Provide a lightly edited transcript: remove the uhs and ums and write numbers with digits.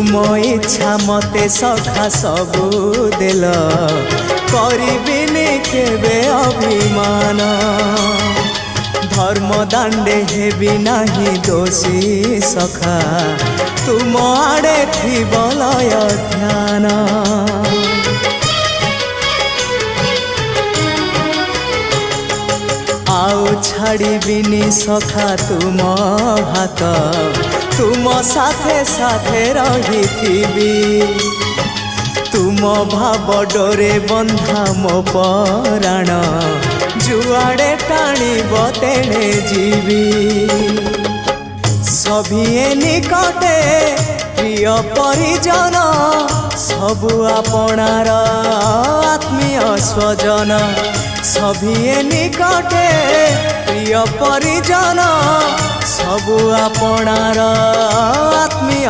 तुम इच्छा मते सखा सबू देल करिबिनी केबे अभिमान धर्म दांडे हेबी नाही दोषी सखा तुम आड़े थी बलय ध्यान आउ छाड़िबिनी सखा तुम हाथ तुम साथे साथे रही तुम भाव डोरे बंधा मो पराण जुआड़े टाणीब तेणे जीवी सभिए निकटे प्रिय परिजन सबु आपणार आत्मीय स्वजन सभिए निकटे प्रिय परिजन सबु आपणार आत्मीय